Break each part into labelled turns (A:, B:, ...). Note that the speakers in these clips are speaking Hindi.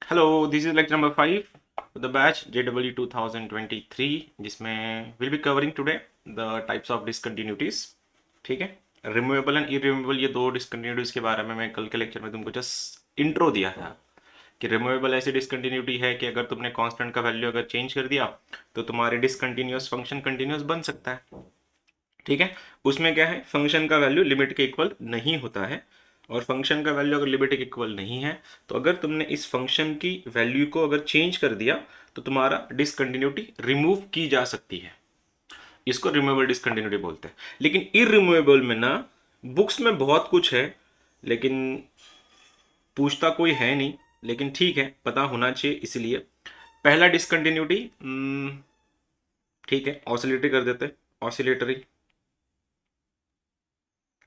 A: Hello, this is lecture number 5 for the batch JEE 2023 जिसमें will be covering today the types of discontinuities. ठीक है, रिमूवेबल एंड इरिमूवेबल, ये दो डिसकंटिन्यूटीज के बारे में मैं कल के लेक्चर में तुमको जस्ट इंट्रो दिया था कि रिमूवेबल ऐसी डिसकंटिन्यूटी है कि अगर तुमने कांस्टेंट का वैल्यू अगर चेंज कर दिया तो तुम्हारे डिसकंटिन्यूअस फंक्शन कंटिन्यूअस बन सकता है। ठीक है, उसमें क्या है, फंक्शन का वैल्यू लिमिट के इक्वल नहीं होता है, और फंक्शन का वैल्यू अगर लिमिट के इक्वल नहीं है तो अगर तुमने इस फंक्शन की वैल्यू को अगर चेंज कर दिया तो तुम्हारा डिसकंटिन्यूटी रिमूव की जा सकती है। इसको रिमूवेबल डिसकंटिन्यूटी बोलते हैं। लेकिन इरिमूवेबल में ना, बुक्स में बहुत कुछ है लेकिन पूछता कोई है नहीं, लेकिन ठीक है, पता होना चाहिए इसलिए। पहला डिसकंटिन्यूटी ठीक है, ऑसिलेटरी कर देते, ऑसिलेटरी।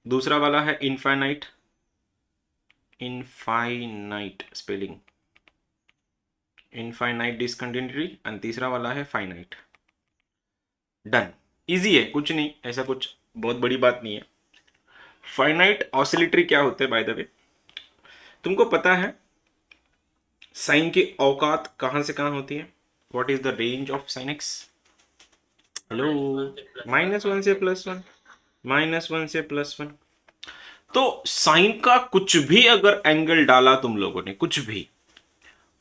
A: दूसरा वाला है infinite, infinite spelling, infinite discontinuity. And तीसरा वाला है फाइनाइट। डन, इजी है, कुछ नहीं, ऐसा कुछ बहुत बड़ी बात नहीं है। फाइनाइट ऑसिलेटरी क्या होते हैं बाय द वे, तुमको पता है साइन की औकात कहां से कहां होती है? What is the range of sine x? Hello, -1 से +1, -1 से +1। तो साइन का कुछ भी अगर एंगल डाला तुम लोगों ने, कुछ भी,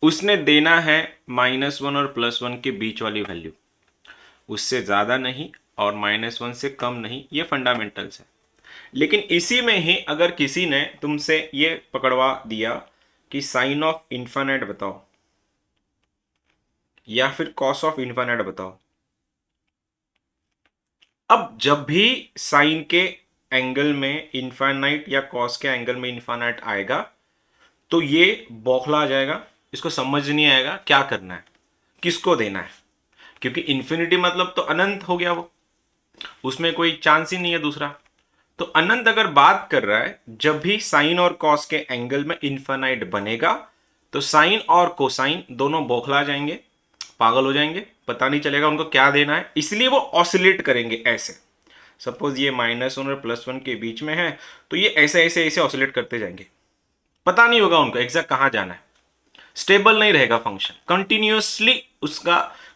A: उसने देना है -1 और +1 के बीच वाली वैल्यू, उससे ज़्यादा नहीं और -1 से कम नहीं। ये फंडामेंटल्स है। लेकिन इसी में ही अगर किसी ने तुमसे ये पकड़वा दिया कि साइन ऑफ इन्फाइनाइट बताओ या फिर कॉस ऑफ इन्फाइनाइट बताओ, अब जब भी साइन के एंगल में इन्फाइनाइट या कॉस के एंगल में इन्फाइनाइट आएगा तो ये बौखला जाएगा, इसको समझ नहीं आएगा क्या करना है, किसको देना है, क्योंकि इन्फिनिटी मतलब तो अनंत हो गया, वो उसमें कोई चांस ही नहीं है दूसरा। तो अनंत अगर बात कर रहा है, जब भी साइन और कॉस के एंगल में इन्फाइनाइट बनेगा तो साइन और कोसाइन दोनों बौखला जाएंगे, पागल हो जाएंगे, पता नहीं चलेगा उनको क्या देना है, इसलिए वो ऑसिलेट करेंगे ऐसे। सपोज ये -1 और +1 के बीच में है तो ये ऐसे ऐसे ऐसे ऑसिलेट करते जाएंगे, पता नहीं होगा उनको एग्जैक्ट कहां जाना है, स्टेबल नहीं रहेगा फंक्शन,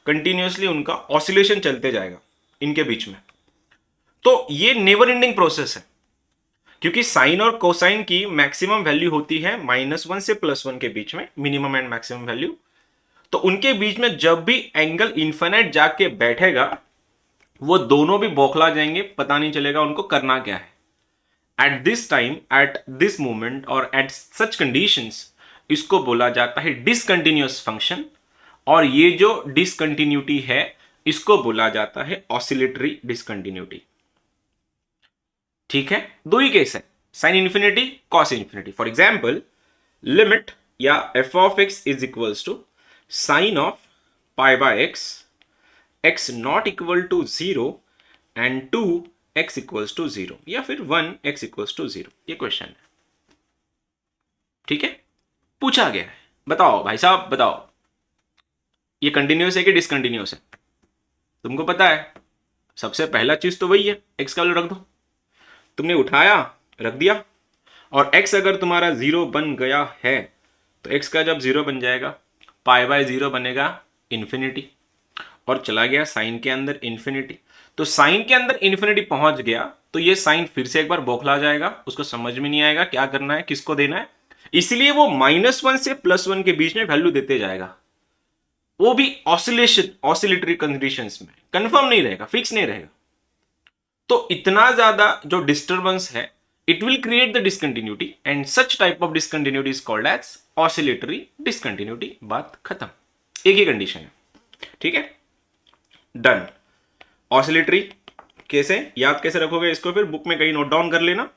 A: कंटिन्यूसली उनका ऑसिलेशन चलते जाएगा इनके बीच में। तो ये नेवर एंडिंग प्रोसेस है, क्योंकि साइन और कोसाइन की मैक्सिमम वैल्यू होती है -1 से +1 के बीच में, मिनिमम एंड मैक्सिमम वैल्यू। तो उनके बीच में जब भी एंगल इन्फिनिट जाके बैठेगा वो दोनों भी बौखला जाएंगे, पता नहीं चलेगा उनको करना क्या है। At this time, at this moment और एट सच कंडीशंस, इसको बोला जाता है डिसकंटिन्यूअस फंक्शन। और ये जो डिसकंटिन्यूटी है इसको बोला जाता है ऑसिलेटरी डिसकंटिन्यूटी। ठीक है, दो ही केस है, sine infinity, cos infinity. For example, limit या f of x is equals to sine of pi by x, x not equal to 0 and 2x equals to 0, या फिर 1x इक्वल्स टू 0। ये क्वेश्चन है, ठीक है, पूछा गया है। बताओ भाई साहब, बताओ ये कंटिन्यूस है कि डिसकंटिन्यूस है? तुमको पता है, सबसे पहला चीज तो वही है, x का वैल्यू रख दो। तुमने उठाया, रख दिया, और x अगर तुम्हारा 0 बन गया है तो x का जब 0 बन जाएगा, पाई बाय 0 बनेगा इन्फिनिटी, और चला गया साइन के अंदर इन्फिनिटी। तो साइन के अंदर इन्फिनिटी पहुंच गया तो ये साइन फिर से एक बार बौखला जाएगा, उसको समझ में नहीं आएगा क्या करना है, किसको देना है, इसलिए वो -1 से +1 के बीच में वैल्यू देते जाएगा। वो भी ऑसिलेटरी कंडीशंस में, कंफर्म नहीं रहेगा, फिक्स नहीं रहेगा। तो इतना ज्यादा जो डिस्टर्बेंस है, it will create the discontinuity, and such type of discontinuity is called as oscillatory discontinuity. बात खत्म, एक ही कंडीशन है, ठीक है, डन। ऑसिलेटरी कैसे याद कैसे रखोगे इसको, फिर बुक में कहीं नोट डाउन कर लेना,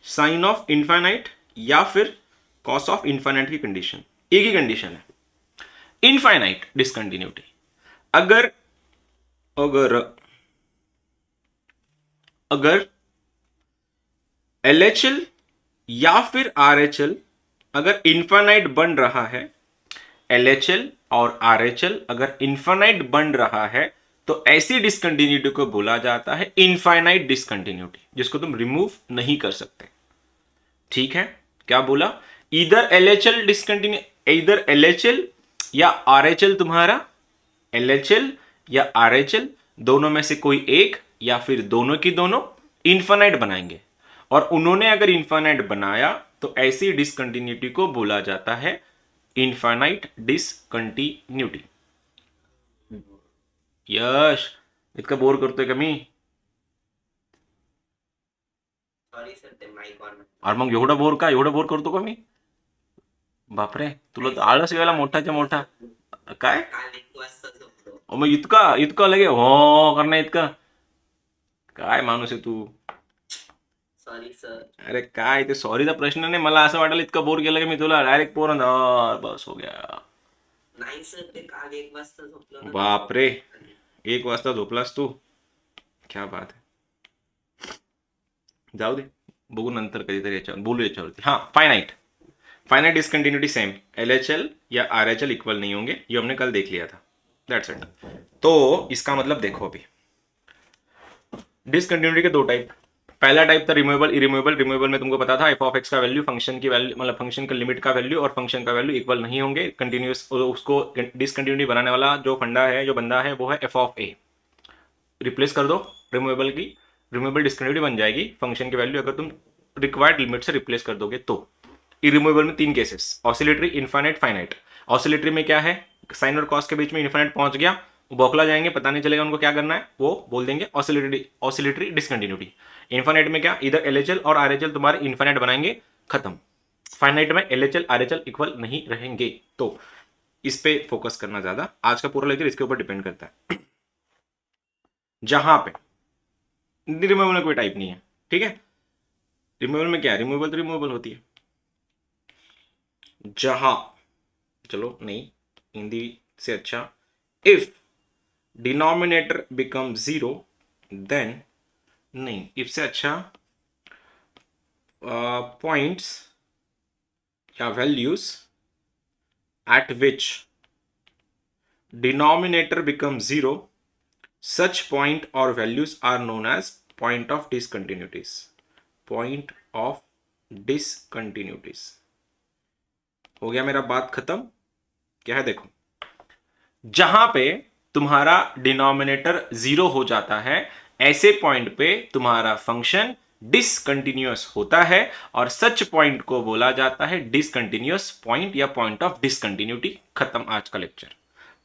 A: साइन ऑफ इनफाइनाइट या फिर कॉस ऑफ इनफाइनाइट की कंडीशन, एक ही कंडीशन है। इनफाइनाइट डिसकंटिन्यूटी, अगर अगर अगर LHL या फिर RHL अगर इनफाइनाइट बन रहा है, LHL और RHL अगर इनफाइनाइट बन रहा है तो ऐसी डिसकंटिन्यूटी को बोला जाता है इनफाइनाइट डिसकंटिन्यूटी, जिसको तुम रिमूव नहीं कर सकते। ठीक है, क्या बोला? इधर LHL डिसकंटिन्यू, इधर LHL या RHL, तुम्हारा LHL या RHL दोनों में से कोई एक या फिर दोनों की दोनों इन्फानाइट बनाएंगे, और उन्होंने अगर इन्फानाइट बनाया तो ऐसी डिसकंटिन्यूटी को बोला जाता है इन्फानाइट डिसकंटिन्यूटी. यश इतका बोर करतोय का मी? अरे मग एवढा बोर करतो का मी? बापरे, तुला तर आळस यायला मोठाच्या मोठा. काय मग इतका इतका लगे हो करणार इतका? काय माणूस आहे तू?
B: Sorry sir.
A: अरे काय ते सॉरीचा प्रश्न नाही, मला असं वाटलं इतकं बोर केलं की मी तुला डायरेक्ट पोर बस हो गया.
B: नाही सर, ते काल 1 वाजता झोपलो ना.
A: बापरे, 1 वाजता झोपलास तू? क्या बात है. जाऊ दे, बघू नंतर कधीतरी याच्यावर बोलू याच्यावरती. हाँ, finite. Finite discontinuity same, LHL या RHL इक्वल नहीं होंगे, ये हमने कल देख लिया था. That's it. तो इसका मतलब देखो, अभी डिसकंटिन्यूटी के 2 टाइप. पहला टाइप था रिमूवेबल इरिमूवेबल. रिमूवेबल में तुमको पता था एफ ऑफ एक्स का वैल्यू फंक्शन की वैल्यू, मतलब फंक्शन का लिमिट का वैल्यू और फंक्शन का वैल्यू इक्वल नहीं होंगे. कंटिन्यूस, उसको डिसकंटिन्यूटी बनाने वाला जो फंडा है, जो बंदा है, वो है एफ ऑफ ए. रिप्लेस कर दो रिमूवेबल की, रिमूवेबल डिसकंटिन्यूटी बन जाएगी फंक्शन की वैल्यू अगर तुम रिक्वायर्ड लिमिट से रिप्लेस कर दोगे तो. इरिमूवेबल में 3 cases, oscillatory, infinite, finite. Oscillatory में क्या है, साइन और कॉस के बीच में इनफाइनाइट पहुंच गया, बौखला जाएंगे, पता नहीं चलेगा उनको क्या करना है, वो बोल देंगे ऑसिलेटरी डिसकंटिन्यूटी. इनफाइनाइट में क्या, इधर LHL और RHL तुम्हारे इनफाइनाइट बनाएंगे, खत्म. फाइनाइट में LHL RHL इक्वल नहीं रहेंगे. तो इस पे फोकस करना ज्यादा, आज का पूरा लेक्चर इसके ऊपर डिपेंड करता है. जहां पे रिमूवल में कोई टाइप नहीं है, ठीक है. रिमूवल में क्या है, रिमूवल तो रिमूवल होती है. जहां, चलो नहीं, हिंदी से अच्छा, इफ डिनोमिनेटर बिकम 0 देन, नहीं, इफ से अच्छा पॉइंट्स या values eight which denominator become 0, such point or values are known as point of discontinuities. Point of discontinuities. हो गया मेरा बात खत्म. क्या है, देखो, जहां पे तुम्हारा डिनोमिनेटर 0 हो जाता है, ऐसे पॉइंट पे तुम्हारा फंक्शन डिसकंटिन्यूअस होता है, और सच पॉइंट को बोला जाता है डिसकंटिन्यूअस पॉइंट या पॉइंट ऑफ डिसकंटिन्यूटी. खत्म आज का लेक्चर.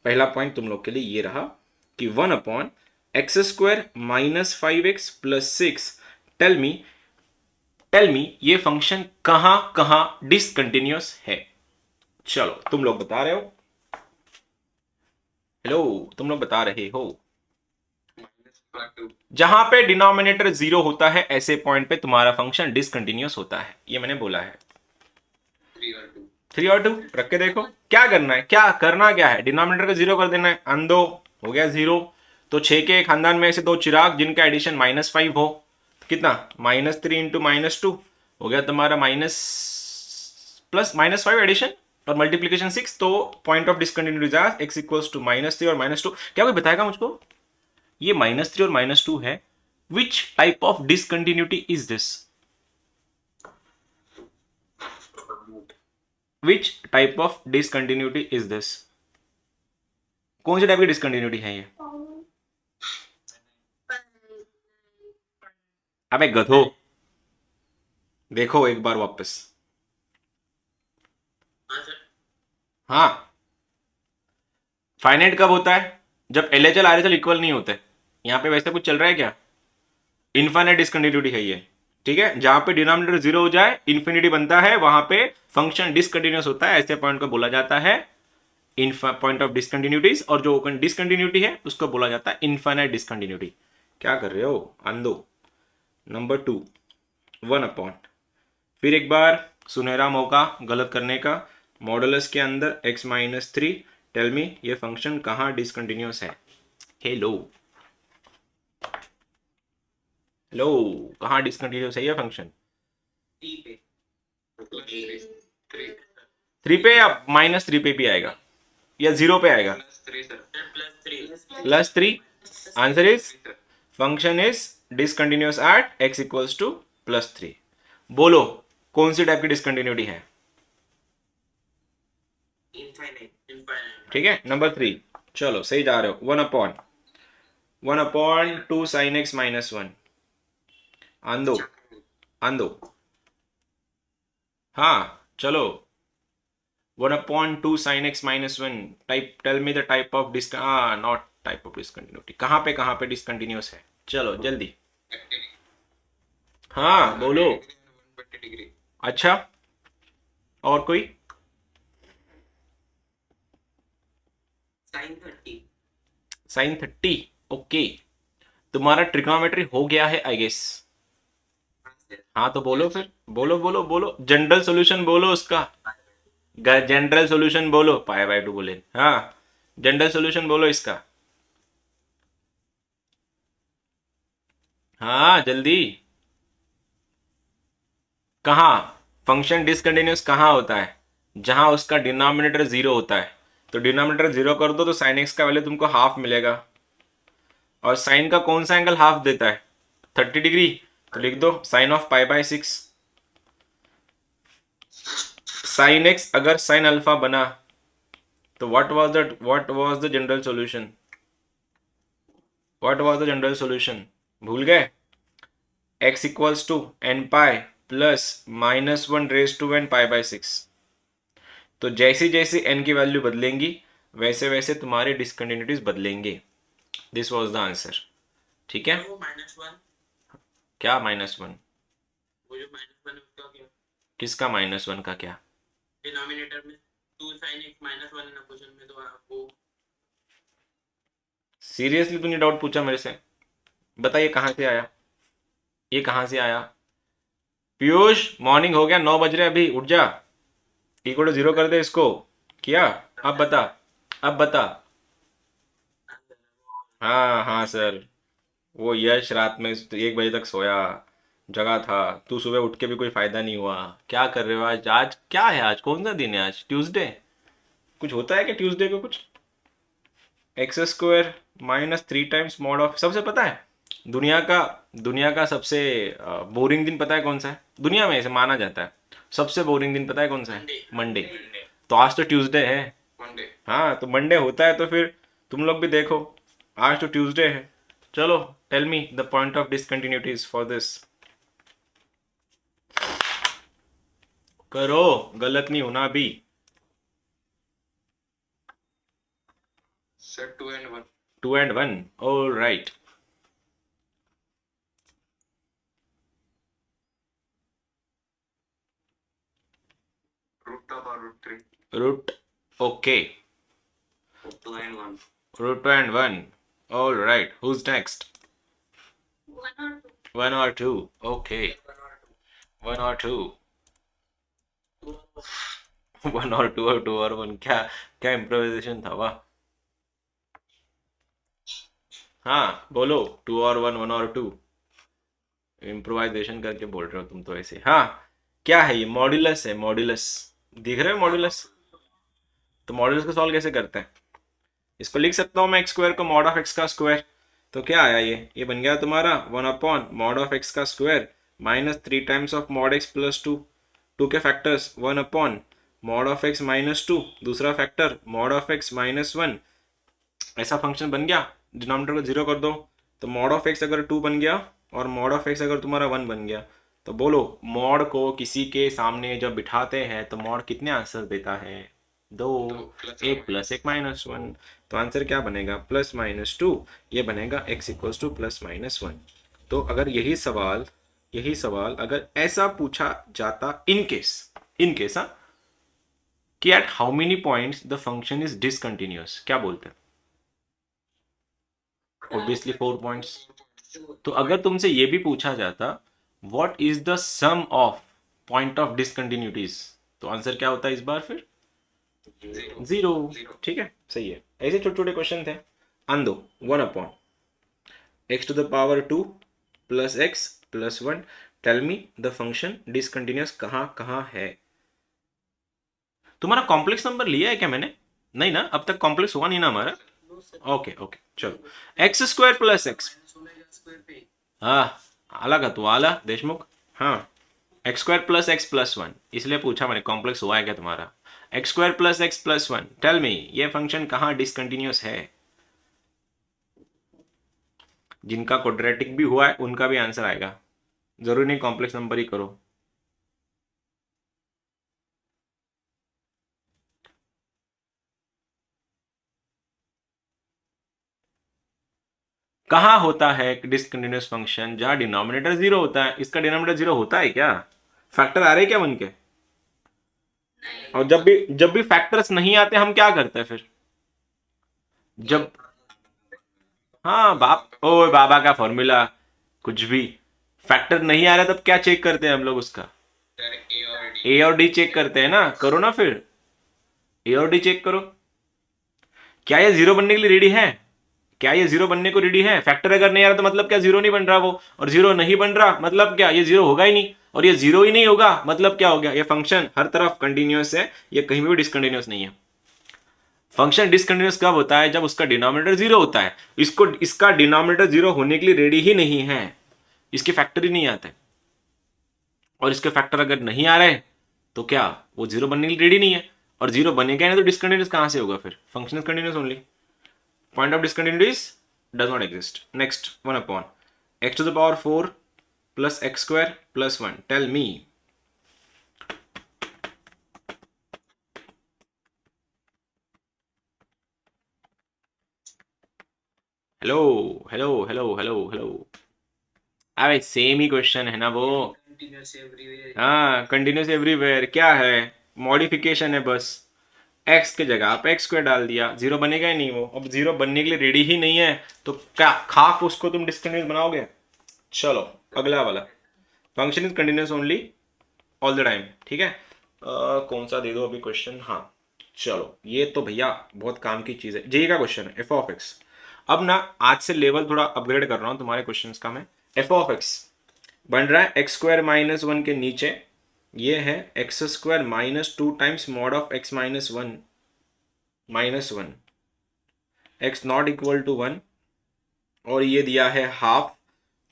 A: पहला पॉइंट तुम लोग के लिए ये रहा कि 1/x² - 5x + 6. टेल मी ये फंक्शन कहां कहां डिसकंटिन्यूअस है. चलो, तुम लोग बता रहे हो. हेलो, तुम लोग बता रहे हो. जहां पे डिनोमिनेटर 0 होता है, ऐसे पॉइंट पे तुम्हारा फंक्शन डिसकंटिन्यूअस होता है, ये मैंने बोला है. 3 और 2 रख के देखो क्या करना है. क्या है, डिनोमिनेटर को 0 कर देना है. अंदो हो गया 0. तो 6 के खानदान में से 2 चिराग जिनका एडिशन -5 हो, कितना, -3 × -2 हो गया तुम्हारा +5 एडिशन और मल्टीप्लीकेशन 6. तो पॉइंट ऑफ डिसकंटिन्यूटी x = -3 और -2. क्या कोई बताएगा मुझको, ये -3 और -2 है, which type of discontinuity is this? Which type of discontinuity is this? कौन सी टाइप की डिसकंटिन्यूटी है ये? अबे गधो, देखो एक बार वापस. हाँ, फाइनाइट कब होता है, जब LHL RHL इक्वल नहीं होते. यहां पे वैसे कुछ चल रहा है क्या? इनफाइनाइट डिसकंटिन्यूटी है ये, ठीक है. जहां पे डिनोमिनेटर 0 हो जाए, इंफिनिटी बनता है, वहां पे फंक्शन डिसकंटिन्यूअस होता है. ऐसे पॉइंट को बोला जाता है पॉइंट ऑफ डिसकंटिन्यूटीज, और जो डिसकंटिन्यूटी है उसको बोला जाता है इनफाइनाइट डिसकंटिन्यूटी. क्या कर रहे हो अंधो. नंबर 2, 1/, फिर एक बार सुनहरा मौका गलत करने का. मॉडुलस के अंदर x - 3. टेल मी ये फंक्शन कहां डिसकंटिन्यूअस है. हेलो, कहां डिसकंटिन्यूअस है ये फंक्शन? 3 पे या -3 पे भी आएगा, या 0 पे आएगा? +3. Answer is, function is discontinuous at x = +3. बोलो कौन सी टाइप की डिसकंटिन्यूटी है?
B: इनफाइनाइट
A: ठीक है। नंबर 3, चलो सही जा रहे हो। 1/2 sin x माइनस 1, आंदो आंदो। हाँ चलो, 1/2 sin x minus 1, type, tell me the type of not type of discontinuity, कहाँ पे डिसकंटिन्यूस है, चलो जल्दी। हाँ बोलो।
C: 120 डिग्री।
A: अच्छा, और कोई?
B: sin 30
A: sin 30, okay. तुम्हारा ट्रिग्नोमेट्री हो गया है आई गेस। हाँ तो बोलो फिर, बोलो बोलो बोलो, जनरल सॉल्यूशन बोलो उसका। जनरल सॉल्यूशन बोलो, पाई/2 बोले, हाँ जनरल सॉल्यूशन बोलो इसका। हाँ जल्दी। कहाँ फंक्शन डिसकंटिन्यूस कहाँ होता है? जहां उसका डिनोमिनेटर 0 होता है। तो डिनोमिनेटर 0 कर दो तो साइन एक्स का वैल्यू तुमको हाफ मिलेगा। और साइन का कौन सा एंगल हाफ देता है? 30 डिग्री। तो लिख दो sine of pi. Sine x अगर साइन अल्फा बना तो what was the general solution? What was the general solution? भूल गए? x equals to n pi plus -1 raise to n pi. तो जैसे जैसे n की वैल्यू बदलेंगी वैसे वैसे तुम्हारे डिसकंटिन्यूटीज बदलेंगे। This was the answer. ठीक है।
B: वो -1,
A: क्या -1?
B: वो जो -1 है उसका क्या?
A: किसका -1 का क्या?
B: डिनोमिनेटर में 2 sin x -1 है ना क्वेश्चन में, तो वो
A: सीरियसली तूने डाउट पूछा मेरे से? बताइए कहाँ से आया, ये कहाँ से आया? पीयूष मॉर्निंग हो गया, 9 बज रहे, अभी उठ जा। इक्वल टू 0 कर दे इसको। किया? अब बता, अब बता। हाँ हाँ सर, वो यश रात में 1 बजे तक सोया, जगा था। तू सुबह उठ के भी कोई फायदा नहीं हुआ। क्या कर रहे हो आज? आज क्या है? आज कौन सा दिन है? आज ट्यूसडे। कुछ होता है क्या ट्यूसडे को कुछ? x² -3 टाइम्स मॉड ऑफ, सबसे पता है दुनिया का सबसे बोरिंग दिन पता है कौन सा है? दुनिया में ऐसे माना जाता है सबसे बोरिंग दिन पता है कौन सा है? मंडे। तो आज तो ट्यूसडे है।
C: मंडे।
A: हाँ तो मंडे होता है तो फिर तुम लोग भी देखो, आज तो ट्यूसडे है। चलो tell me the point of discontinuities for this. करो, गलत नहीं होना अभी।
C: Sir 2 and 1।
A: 2 and 1, all right.
C: √2/√3।
A: Root, okay.
B: 2 and 1
A: √2 and 1, all right. Who's next? 1 or 2, okay. 1 or 2, 1 or 2 और 2 और 1, क्या क्या इम्प्रोवाइजेशन था वाह। हाँ बोलो, 2 और 1, 1 और 2, इम्प्रोवाइजेशन करके बोल रहे हो तुम तो ऐसे। हाँ क्या है ये? मॉड्यूलस है, मॉड्यूलस। दिख रहे हो मॉड्यूलस? तो मॉड्यूलस को सॉल्व कैसे करते हैं? इसको लिख सकता हूँ मैं x² को मॉड ऑफ x का स्क्वायर। तो क्या आया ये बन गया तुम्हारा 1/mod ऑफ x का square -3 times of mod x plus 2। 2 के फैक्टर्स 1/mod ऑफ x -2, दूसरा फैक्टर mod ऑफ x -1। ऐसा फंक्शन बन गया। डिनोमिनेटर को 0 कर दो तो mod ऑफ x अगर 2 बन गया और mod ऑफ x अगर तुम्हारा 1 बन गया तो बोलो mod को किसी के सामने जब बिठाते हैं तो mod कितने आंसर देता है? 2, एक प्लस एक -1। तो आंसर क्या बनेगा? +-2। ये बनेगा x इक्वल्स टू +-1। तो अगर यही सवाल अगर ऐसा पूछा जाता इन केस हाँ, कि at how many points the function is discontinuous, क्या बोलते हैं? Obviously 4 points. तो अगर तुमसे ये भी पूछा जाता what is the sum of point of discontinuities, तो आंसर क्या होता है इस बार फिर? 0। ठीक है, सही है। ऐसे छोटे छोटे क्वेश्चन थे। अंदो 1/x⁻² plus x plus 1, tell me the function discontinuous कहाँ है? तुम्हारा कॉम्प्लेक्स नंबर लिया है क्या मैंने? नहीं ना, अब तक कॉम्प्लेक्स हुआ नहीं ना हमारा। ओके ओके चलो, x² प्लस x। हाँ आला का तू, आला देशमुख। हाँ x² प्लस x प्लस 1, इसलिए पूछा मैंने कॉम्प्लेक्स हुआ है क्या तुम्हारा। X square plus x plus one, tell me ये फंक्शन कहाँ डिसकंटिन्यूस है? जिनका क्वाड्रेटिक भी हुआ है उनका भी आंसर आएगा, जरूरी नहीं कॉम्प्लेक्स नंबर ही करो। कहाँ होता है एक डिसकंटिन्यूस फंक्शन जहां डिनोमिनेटर जीरो होता है? इसका डिनोमिनेटर जीरो होता है क्या? फैक्टर आ रहे हैं क्या बन के? और जब भी फैक्टर्स नहीं आते हम क्या करते हैं फिर? जब हाँ बाप ओ बाबा का फॉर्मूला, कुछ भी फैक्टर नहीं आ रहा तब क्या चेक करते हैं हम लोग उसका?
C: सर ए और डी।
A: ए और डी चेक करते हैं ना, करो ना फिर, ए और डी चेक करो। क्या ये जीरो बनने के लिए रेडी है? क्या ये जीरो बनने को रेडी है? फैक्टर अगर नहीं आ रहा तो मतलब क्या जीरो नहीं बन रहा वो, और जीरो नहीं बन रहा मतलब क्या ये जीरो होगा ही नहीं, और ये जीरो ही नहीं होगा मतलब क्या हो गया? ये फंक्शन हर तरफ कंटिन्यूअस है, ये कहीं भी डिसकंटिन्यूअस नहीं है। फंक्शन डिसकंटिन्यूअस कब होता है? जब उसका डिनोमिनेटर जीरो होता है। इसका डिनोमिनेटर जीरो होने के लिए रेडी ही नहीं है, इसके फैक्टर ही नहीं आते, और इसके फैक्टर अगर नहीं आ रहे तो क्या वो जीरो बनने के लिए रेडी नहीं है? और जीरो बनेगा नहीं तो डिसकंटिन्यूअस कहां से होगा फिर? Function is continuous only, point of discontinuities does not exist. Next, 1 upon x to the power 4 plus x square plus 1. Tell me. Hello hello hello hello hello. अरे सेम ही क्वेश्चन है ना वो।
B: Continuous everywhere.
A: हाँ कंटिन्यूस एवरीवेयर क्या है? मॉडिफिकेशन है बस, x के जगह आप x स्क्वायर डाल दिया, जीरो बनेगा ही नहीं वो। अब जीरो बनने के लिए रेडी ही नहीं है तो क्या खाक उसको तुम डिस्कंटिन्यूस बनाओगे? चलो अगला वाला, function is continuous only all the time, ठीक है। कौन सा दे दो अभी क्वेश्चन? हाँ चलो ये तो भैया बहुत काम की चीज़ है, जेई का क्वेश्चन है, एफ ऑफ एक्स। अब ना आज से लेवल थोड़ा अपग्रेड कर रहा हूँ तुम्हारे क्वेश्चंस का मैं। एफ ऑफ एक्स बन रहा है एक्स स्क्वायर माइनस वन के नीचे, ये है x square minus two times mod of x minus one minus one, x not equal to one, और ये दिया है half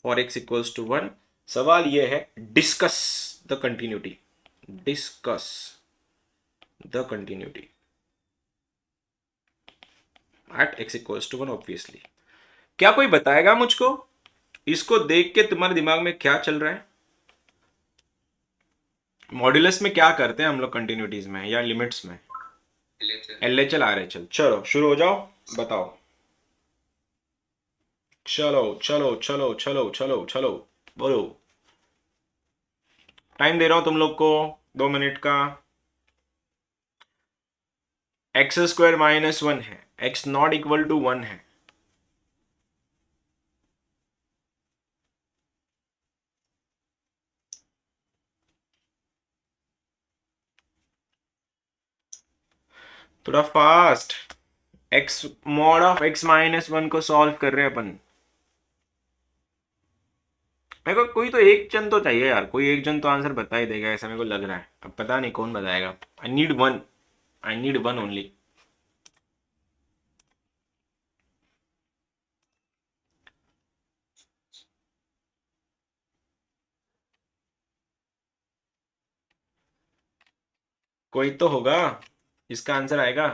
A: for x equals to one. सवाल ये है discuss the continuity, discuss the continuity at x equals to one obviously. क्या कोई बताएगा मुझको इसको देख के तुम्हारे दिमाग में क्या चल रहा है? मॉड्यूलस में क्या करते हैं हम लोग कंटिन्यूटीज में या लिमिट्स में? एलएचएल आ रहे, चलो शुरू हो जाओ, बताओ। चलो चलो चलो चलो चलो चलो बोलो, टाइम दे रहा हूं तुम लोग को 2 मिनट का। एक्स स्क्वायर माइनस वन है, x not equal to one है, थोड़ा fast. X mod of x minus one को सॉल्व कर रहे हैं अपन। मेरे को कोई तो एक जन तो चाहिए यार, कोई एक जन तो आंसर बता ही देगा ऐसा मेरे को लग रहा है, अब पता नहीं कौन बताएगा। I need one, I need one only. कोई तो होगा इसका आंसर आएगा।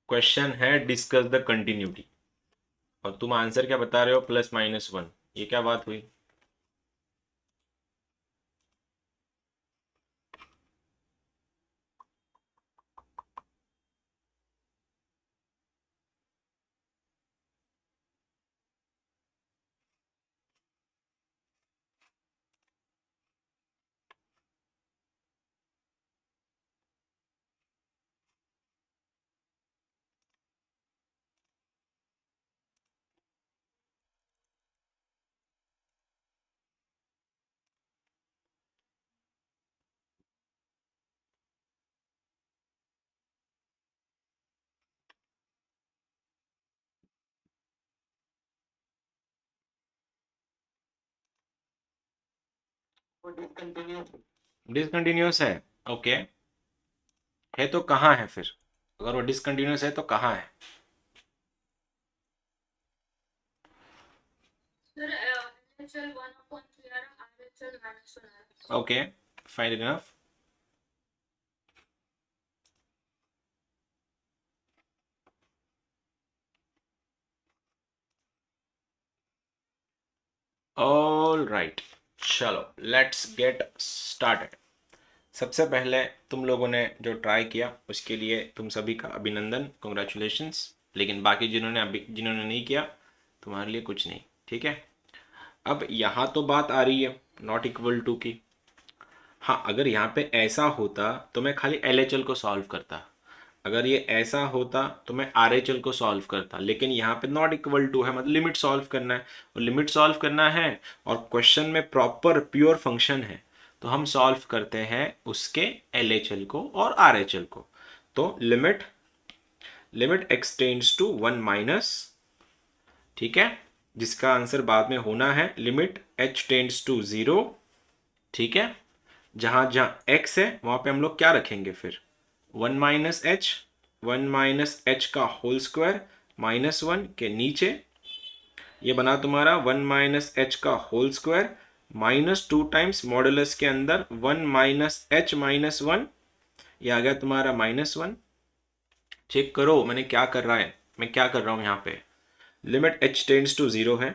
A: क्वेश्चन है डिस्कस द कंटिन्यूटी, और तुम आंसर क्या बता रहे हो? प्लस माइनस वन, ये क्या बात हुई? डिसकंटिन्यूअस है, ओके। है तो कहाँ है फिर? अगर वो डिसकंटिन्यूअस है तो कहाँ है?
D: सर LHL 1/3 आ रहा, RHL -1 आ रहा।
A: Okay, fine enough. All right, चलो लेट्स गेट स्टार्टेड। सबसे पहले तुम लोगों ने जो ट्राई किया उसके लिए तुम सभी का अभिनंदन, कॉन्ग्रेचुलेशंस। लेकिन बाकी जिन्होंने नहीं किया, तुम्हारे लिए कुछ नहीं, ठीक है। अब यहाँ तो बात आ रही है नॉट इक्वल टू की। हाँ, अगर यहाँ पे ऐसा होता तो मैं खाली LHL को सॉल्व करता, अगर ये ऐसा होता तो मैं RHL को सॉल्व करता। लेकिन यहाँ पे नॉट इक्वल टू है, मतलब लिमिट सॉल्व करना है, और लिमिट सॉल्व करना है और क्वेश्चन में प्रॉपर प्योर फंक्शन है, तो हम सॉल्व करते हैं उसके LHL को और RHL को। तो limit x tends to 1 minus, ठीक है, जिसका आंसर बाद में होना है लिमिट h टेंड्स टू 0, ठीक है। जहां जहां x है वहां पे हम लोग क्या रखेंगे फिर, 1 माइनस एच, 1 माइनस एच का होल स्क्वायर -1 के नीचे ये बना तुम्हारा 1 माइनस एच का होल स्क्वायर -2 टाइम्स मॉडुलस के अंदर 1 माइनस एच -1, ये आ गया तुम्हारा -1। चेक करो मैंने क्या कर रहा है, मैं क्या कर रहा हूं यहाँ पे, लिमिट h टेंड्स टू 0 है,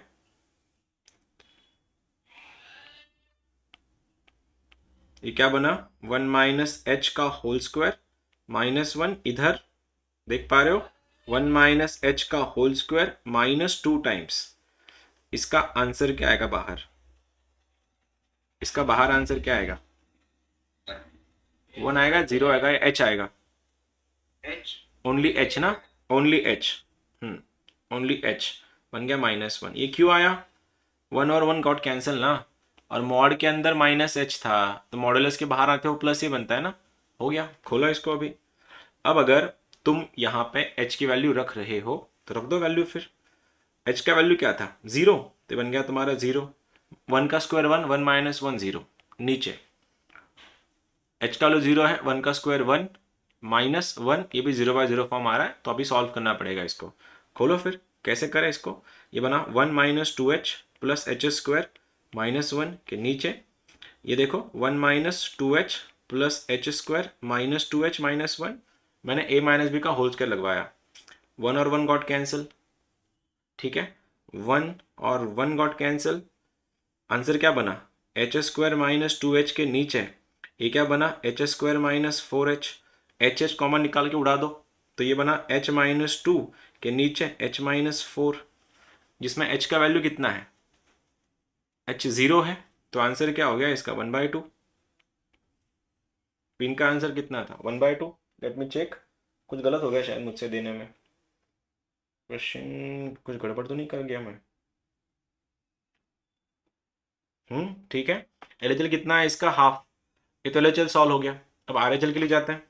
A: ये क्या बना 1 माइनस एच का होल स्क्वायर -1, इधर देख पा रहे हो 1 माइनस एच का होल स्क्वायर -2 टाइम्स। इसका आंसर क्या आएगा बाहर, इसका बाहर आंसर क्या आएगा, 1 आएगा, 0 आएगा या h आएगा,
C: H
A: ओनली h ना, ओनली h, ओनली h बन गया -1। ये क्यों आया, 1 और 1 गॉट कैंसिल ना, और मॉड के अंदर -h था तो मॉडुलस के बाहर आते हो प्लस ही बनता है ना, हो गया। खोलो इसको अभी। अब अगर तुम यहाँ पे h की वैल्यू रख रहे हो तो रख दो वैल्यू, फिर h का वैल्यू क्या था 0, तो बन गया तुम्हारा 0, 1 का स्क्वायर 1, 1 माइनस 1 0, नीचे h का वैल्यू 0 है, 1 का स्क्वायर 1 -1, ये भी 0/0 फॉर्म आ रहा है, तो अभी सॉल्व करना पड़ेगा इसको। खोलो फिर कैसे करें इसको, ये बना 1 minus 2h plus H square -1 के नीचे, ये देखो 1 minus 2h plus H square -2h -1, मैंने a माइनस बी का होल स्क्वायर लगवाया, 1 और 1 गॉट कैंसिल, ठीक है, 1 और 1 गॉट कैंसिल, आंसर क्या बना एच स्क्वायर -2h के नीचे ये क्या बना H square -4h, H common निकाल के उड़ा दो, तो ये बना h -2 के नीचे h -4, जिसमें h का वैल्यू कितना है, h 0 है, तो आंसर क्या हो गया इसका 1/2। पिन का आंसर कितना था 1/2, लेट मी चेक, कुछ गलत हो गया शायद मुझसे देने में, क्वेश्चन कुछ गड़बड़ तो नहीं कर गया मैं, ठीक है। LHL कितना है इसका, हाफ, ये तो LHL सॉल्व हो गया। अब RHL के लिए जाते हैं।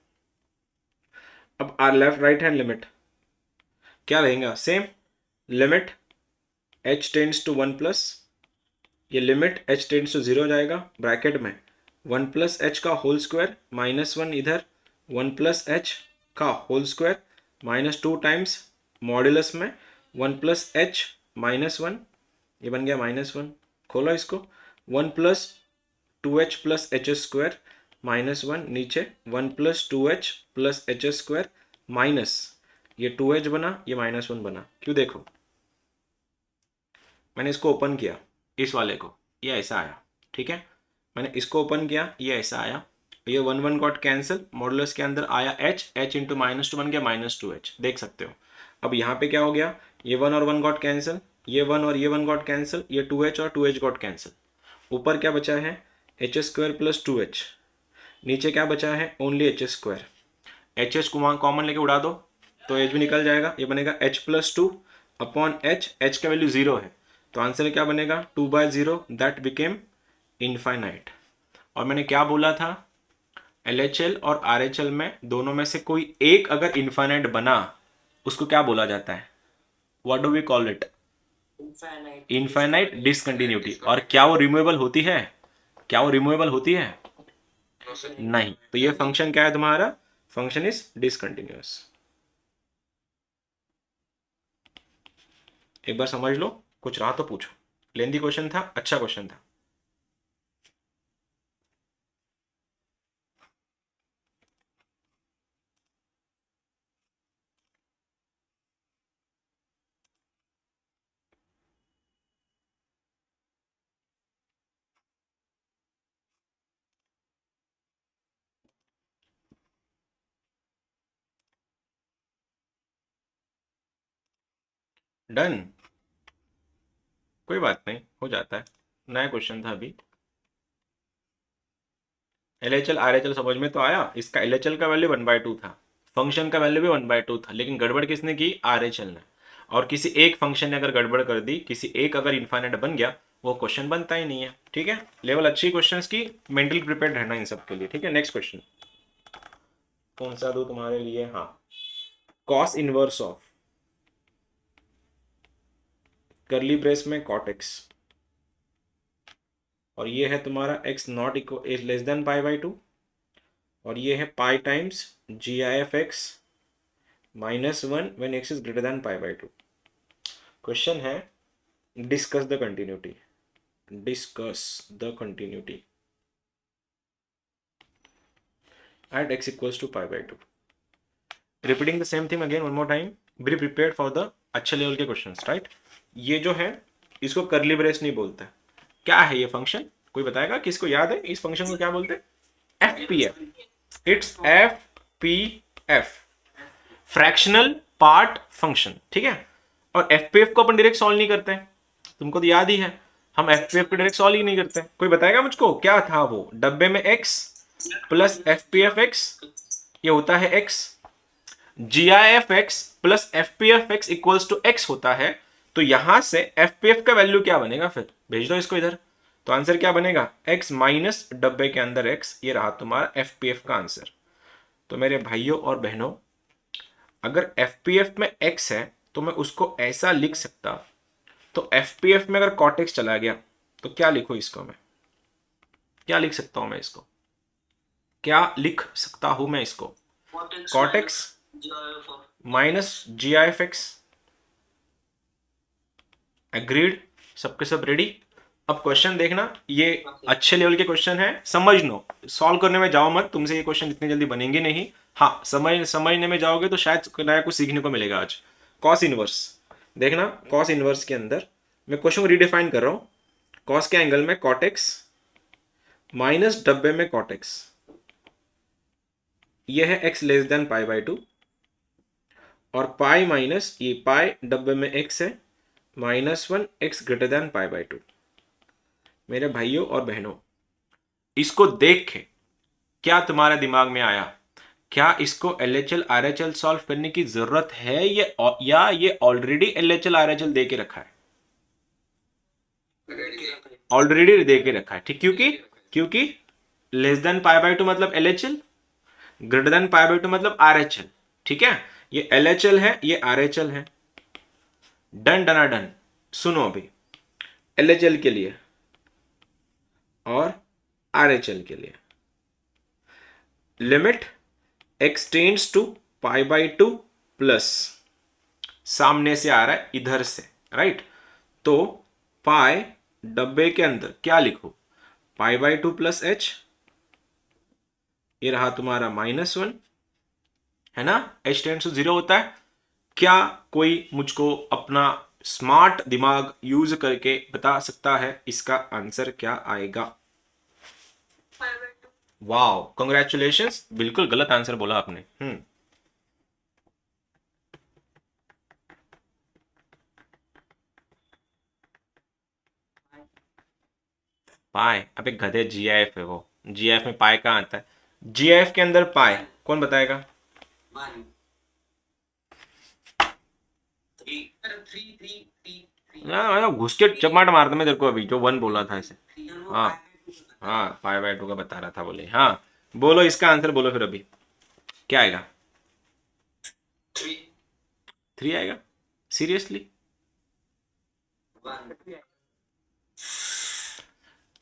A: अब R left right hand limit क्या रहेगा, same limit h tends to 1 plus, ये लिमिट h टेंड्स टू 0 जाएगा, ब्रैकेट में 1 प्लस एच का होल स्क्वायर -1, इधर 1 प्लस एच का होल स्क्वायर -2 टाइम्स मॉड्यूलस में 1 प्लस एच -1, ये बन गया -1। खोलो इसको, 1 plus 2h plus H square -1, नीचे 1 plus 2h plus H square minus, ये 2h बना, ये -1 बना, क्यों देखो मैंने इसको ओपन किया, इस वाले को, ये ऐसा आया, ठीक है, मैंने इसको ओपन किया, ये ऐसा आया, ये 1 1 गॉट कैंसिल, मॉडुलस के अंदर आया h इंटू -2 बन गया -2h, देख सकते हो। अब यहाँ पे क्या हो गया, ये 1 और 1 गॉट कैंसिल, ये 1 और ये 1 गॉट कैंसिल, ये 2h और 2h गॉट कैंसिल, ऊपर क्या बचा है एच स्क्वायर प्लस 2h, नीचे क्या बचा है ओनली एच स्क्वायर, एच को कॉमन लेके उड़ा दो तो एच भी निकल जाएगा, ये बनेगा h+2 अपॉन h का वैल्यू 0 है, तो आंसर क्या बनेगा 2/0, दैट बिकेम इनफाइनाइट। और मैंने क्या बोला था, LHL और RHL में दोनों में से कोई एक अगर इनफाइनाइट बना उसको क्या बोला जाता है, what do we call it, infinite discontinuity. और क्या वो रिमूवेबल होती है, क्या वो रिमूवेबल होती है,
C: No, sir.
A: नहीं, तो ये फंक्शन क्या है तुम्हारा, फंक्शन इज डिसकंटिन्यूअस। एक बार समझ लो, कुछ रहा तो पूछो। लेंदी क्वेश्चन था, अच्छा क्वेश्चन था। डन, कोई बात नहीं, हो जाता है। नया क्वेश्चन था अभी। LHL RHL समझ में तो आया। इसका LHL का वैल्यू 1/2 था, फंक्शन का वैल्यू भी 1/2 था, लेकिन गड़बड़ किसने की? RHL ने। और किसी एक फंक्शन ने अगर गड़बड़ कर दी, किसी एक अगर इन्फाइनाइट बन गया, वो क्वेश्चन बनता ही नहीं है। ठीक है, लेवल अच्छी क्वेश्चंस की, मेंटली प्रिपेयर्ड रहना इन सब के लिए। ठीक है, नेक्स्ट क्वेश्चन कौन सा दो तुम्हारे लिए? हाँ, cos inverse of curly brace में cot x, और ये है तुम्हारा x not equal is less than π/2, और ये है pi times GI(f(x) -1 when x is greater than π/2। Question है discuss the continuity, discuss the continuity at x equals to π/2। Repeating the same thing again one more time, be prepared for the अच्छे लेवल के क्वेश्चंस, राइट। ये जो है इसको करली ब्रेस नहीं बोलते। क्या है ये फंक्शन? कोई बताएगा? किसको याद है इस फंक्शन को क्या बोलते हैं? FPF। It's FPF, fractional part function. ठीक है, और FPF को अपन डायरेक्ट सॉल्व नहीं करते हैं, तुमको तो याद ही है, हम FPF को डायरेक्ट सॉल्व ही नहीं करते। कोई बताएगा मुझको क्या था वो? डब्बे में x प्लस FPF(x), ये होता है x, GI(f(x) plus FPF(x) equals to x होता है। तो यहां से FPF का वैल्यू क्या बनेगा? फिर भेज दो इसको इधर, तो आंसर क्या बनेगा? x माइनस डब्बे के अंदर x, ये रहा तुम्हारा FPF का आंसर। तो मेरे भाइयों और बहनों, अगर FPF में x है तो मैं उसको ऐसा लिख सकता, तो FPF में अगर cot x चला गया तो क्या लिखो इसको मैं? क्या लिख सकता हूं मैं इसको? क्या लिख सकता हूं मैं इसको? cot x minus GI(f(x). Agreed? सबके सब रेडी? अब क्वेश्चन देखना, ये अच्छे लेवल के क्वेश्चन है, समझ लो, सॉल्व करने में जाओ मत, तुमसे ये क्वेश्चन इतनी जल्दी बनेंगे नहीं। हाँ, समझने में जाओगे तो शायद नया कुछ सीखने को मिलेगा आज। कॉस इनवर्स देखना, कॉस इनवर्स के अंदर मैं क्वेश्चन को रीडिफाइन कर रहा हूँ। कॉस के एंगल में cot x माइनस डब्बे में cot x, ये है x लेस देन π/2, और पाई माइनस ये पाई डब्बे में x है -1 x ग्रेटर देन π/2। मेरे भाइयों और बहनों, इसको देख के क्या तुम्हारे दिमाग में आया? क्या इसको LHL RHL सॉल्व करने की जरूरत है या ये ऑलरेडी LHL RHL दे के रखा है? ऑलरेडी दे के रखा है, ठीक। क्योंकि लेस देन π/2 मतलब LHL, ग्रेटर देन π/2 मतलब RHL। ठीक है, ये LHL है, ये RHL है। डन डना डन। सुनो अभी, LHL के लिए और RHL के लिए limit x tends to π/2 plus, सामने से आ रहा है इधर से, राइट। तो पाई डब्बे के अंदर क्या लिखो? π/2 प्लस h, ये रहा तुम्हारा -1, है ना। h टेंड्स टू 0 होता है। क्या कोई मुझको अपना स्मार्ट दिमाग यूज करके बता सकता है इसका आंसर क्या आएगा?
D: 5/2।
A: वाओ, कंग्रेचुलेशंस, बिल्कुल गलत आंसर बोला आपने। पाई, अबे गधे, GIF है वो। GIF में पाई कहाँ आता है? GIF के अंदर पाई कौन बताएगा? ना घुस के चमाट मार दे मैं तेरे को अभी, जो 1 बोला था ऐसे। हाँ हाँ, π/2 का बता रहा था बोले। हाँ बोलो इसका आंसर, बोलो फिर अभी क्या आएगा? 3 आएगा? सीरियसली?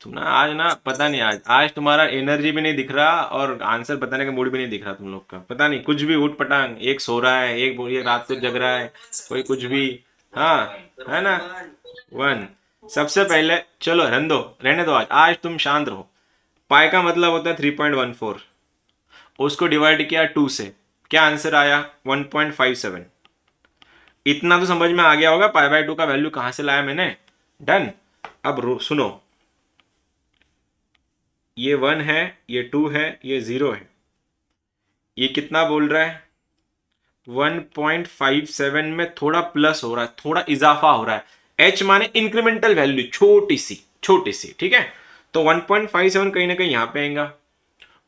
A: तुम ना आज ना, पता नहीं, आज तुम्हारा एनर्जी भी नहीं दिख रहा और आंसर बताने का मूड भी नहीं दिख रहा तुम लोग का। पता नहीं, कुछ भी उठ पटांग, एक सो रहा है, एक रात को जग रहा है, कोई कुछ भी। हाँ, है ना। 1 सबसे पहले चलो रहने दो, आज तुम शांत रहो। पाई का मतलब होता है 3.14, उसको डिवाइड किया 2 से, क्या आंसर आया 1.57। इतना तो समझ में आ गया होगा पाई बाय 2 का वैल्यू कहां से लाया मैंने। डन। अब सुनो, ये 1 है, ये 2 है, ये 0 है, ये कितना बोल रहा है 1.57 में थोड़ा प्लस हो रहा है, थोड़ा इजाफा हो रहा है। h माने इंक्रीमेंटल वैल्यू, छोटी सी, ठीक है। तो 1.57 कहीं ना कहीं यहां पे आएगा,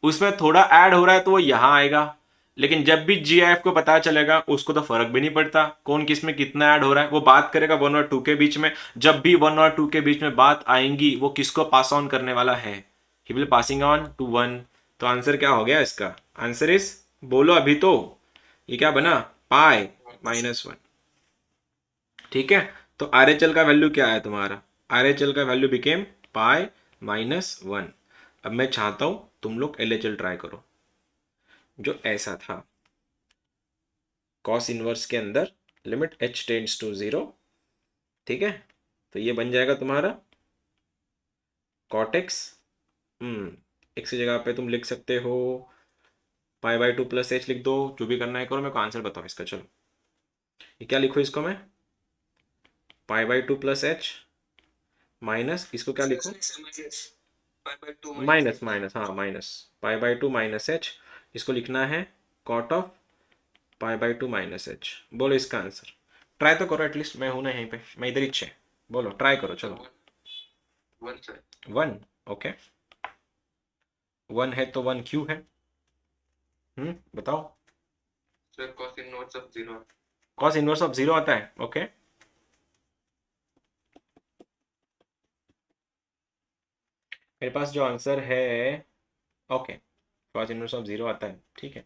A: उसमें थोड़ा ऐड हो रहा है तो वो यहां आएगा। लेकिन जब भी GIF को पता चलेगा उसको तो फर्क भी नहीं पड़ता कौन किस में कितना ऐड हो रहा है, वो बात करेगा 1 और 2 के बीच में। जब भी 1 और 2 के बीच में बात आएंगी वो किसको पास ऑन करने वाला है, he will passing on to 1। तो आंसर क्या हो गया इसका, आंसर इज, बोलो अभी तो, ये क्या बना, पाई -1। ठीक है, तो RHL का वैल्यू क्या है तुम्हारा, RHL का वैल्यू बिकेम पाई -1। अब मैं चाहता हूं तुम लोग LHL ट्राई करो, जो ऐसा था कॉस इनवर्स के अंदर लिमिट h टेंड्स टू 0। ठीक है, तो ये बन जाएगा तुम्हारा कॉट एक्स। एक्स की जगह पे तुम लिख सकते हो पाई बाय 2 प्लस h लिख दो, जो भी करना है करो, मेरे को आंसर बताओ इसका। चलो ये क्या लिखो इसको मैं, पाई बाय 2 प्लस h माइनस, इसको क्या लिखो, माइनस माइनस, हाँ minus pi by 2 minus h, इसको लिखना है cot of pi by 2 minus h। बोलो इसका आंसर, ट्राई तो करो एटलीस्ट, मैं हूं ना यहीं पे, मैं इधर ही, बोलो ट्राई करो चलो।
C: 1 सर।
A: 1, ओके, 1 है तो 1 क्यों है, बताओ।
C: Sir cos inverse of 0।
A: Cos inverse of 0 आता है, ओके। मेरे पास जो आंसर है, ओके, कॉस इनवर्स ऑफ 0 आता है, ठीक है।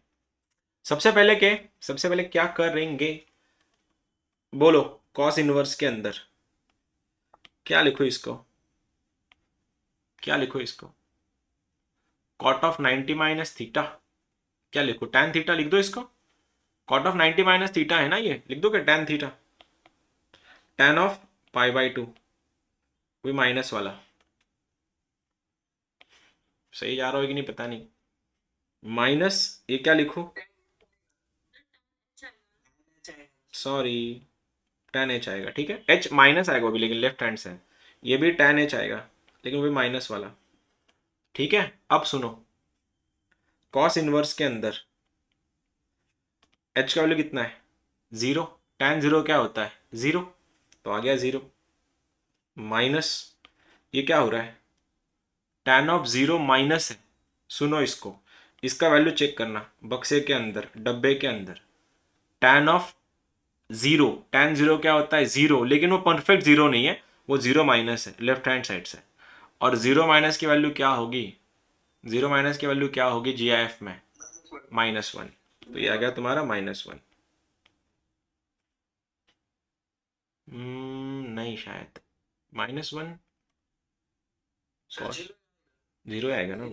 A: सबसे पहले क्या करेंगे, बोलो। कॉस इनवर्स के अंदर क्या लिखो इसको, क्या लिखो इसको, कॉट ऑफ 90 माइनस थीटा, क्या लिखो, टैन थीटा लिख दो इसको। कॉट ऑफ 90 माइनस थीटा है ना, ये लिख दो क्या, tan theta, tan of pi by 2, वही माइनस वाला। सही जा रहा हो कि नहीं पता नहीं, माइनस, ये क्या लिखो, सॉरी, टैन एच आएगा, ठीक है, एच माइनस आएगा वो भी, लेकिन लेफ्ट हैंड से, ये भी टैन एच आएगा, लेकिन वो भी माइनस वाला। ठीक है, अब सुनो, कॉस इनवर्स के अंदर एच का वैल्यू कितना है, 0, टैन 0 क्या होता है 0, तो आ गया 0, माइनस, ये क्या हो रहा है, टैन ऑफ 0 माइनस है। सुनो इसको, इसका वैल्यू चेक करना बक्से के अंदर, डब्बे के अंदर, टैन ऑफ 0, टैन 0 क्या होता है 0, लेकिन वो परफेक्ट 0 नहीं है, वो 0 माइनस है लेफ्ट हैंड साइड से। और 0 माइनस की वैल्यू क्या होगी, 0 माइनस की वैल्यू क्या होगी GIF में, -1। तो ये आ गया तुम्हारा -1। नहीं शायद, -1 कॉस 0 आएगा ना,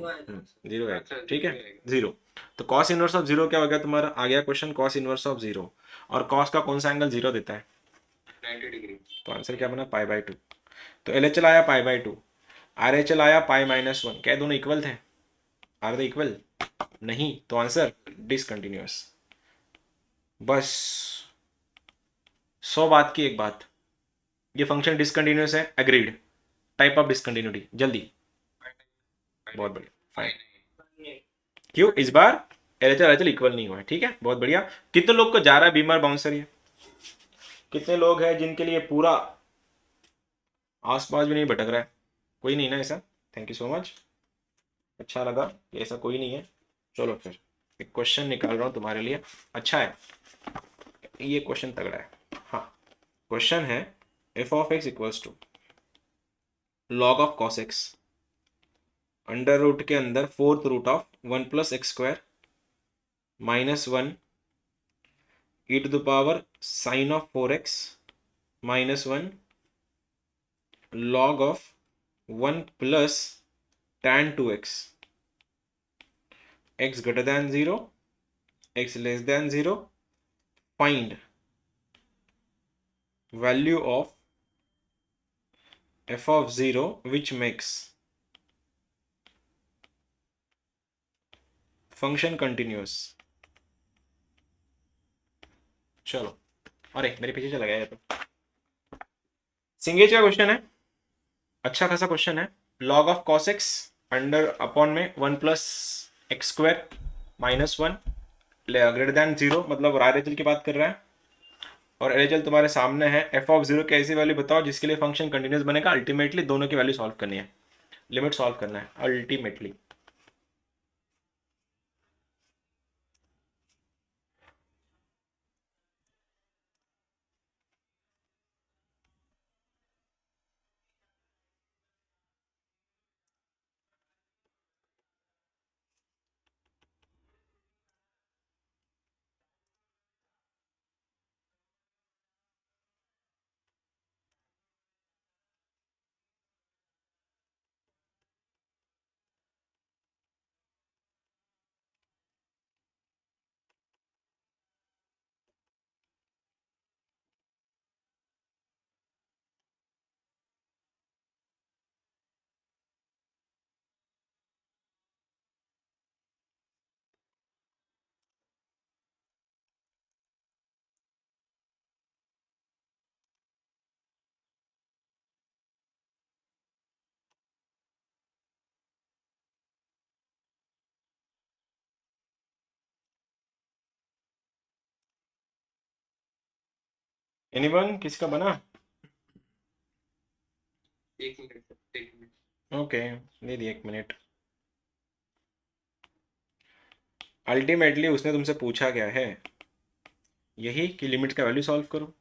A: 0 आएगा, ठीक है 0। तो कॉस इनवर्स ऑफ 0 क्या हो गया तुम्हारा, आ गया क्वेश्चन कॉस इनवर्स ऑफ 0, और कॉस का कौन सा एंगल 0 देता है,
C: 90 डिग्री।
A: तो आंसर क्या बना, पाई बाय 2। तो LHL आया पाई बाय 2, RHL आया पाई -1, क्या दोनों इक्वल थे, आर दे इक्वल, नहीं, तो आंसर डिसकंटिन्यूअस। बस 100 बात की एक बात, ये फंक्शन डिसकंटिन्यूअस है, एग्रीड, टाइप ऑफ डिसकंटिन्यूटी, जल्दी, बहुत बढ़िया, फाइन। क्यों इस बार LHL इक्वल नहीं हुआ है, ठीक है, बहुत बढ़िया। कितने लोग को जा रहा है बीमार बाउंसर, ये कितने लोग हैं जिनके लिए पूरा आसपास भी नहीं भटक रहा है, कोई नहीं ना ऐसा, थैंक यू सो मच, अच्छा लगा कि ऐसा कोई नहीं है। चलो फिर एक क्वेश्चन निकाल रहा हूँ तुम्हारे लिए, अच्छा है ये क्वेश्चन, तगड़ा है। हाँ, क्वेश्चन है f of x equals to log of cos x under root के अंदर fourth root of 1 plus x square -1 e to the power sine of 4x -1 log of 1 plus tan 2x, x greater than 0, x less than 0, find value of f of 0 which makes function continuous। चलो, अरे मेरे पीछे चला गया ये तो। सिंगेज का क्वेश्चन है, अच्छा खासा क्वेश्चन है। log of cos x under upon में 1 plus x square minus 1 greater than 0, मतलब आर एच एल की बात कर रहा है। और एल एच एल तुम्हारे सामने है। एफ ऑफ 0 की ऐसी वैल्यू बताओ जिसके लिए फंक्शन कंटिन्यूस बनेगा। अल्टीमेटली दोनों की वैल्यू सॉल्व करनी है, लिमिट सॉल्व करना है अल्टीमेटली। एनीवन, किसका बना?
C: एक मिनट।
A: ओके, दे दिए 1 मिनट। अल्टीमेटली उसने तुमसे पूछा क्या है, यही कि लिमिट का वैल्यू सॉल्व करो।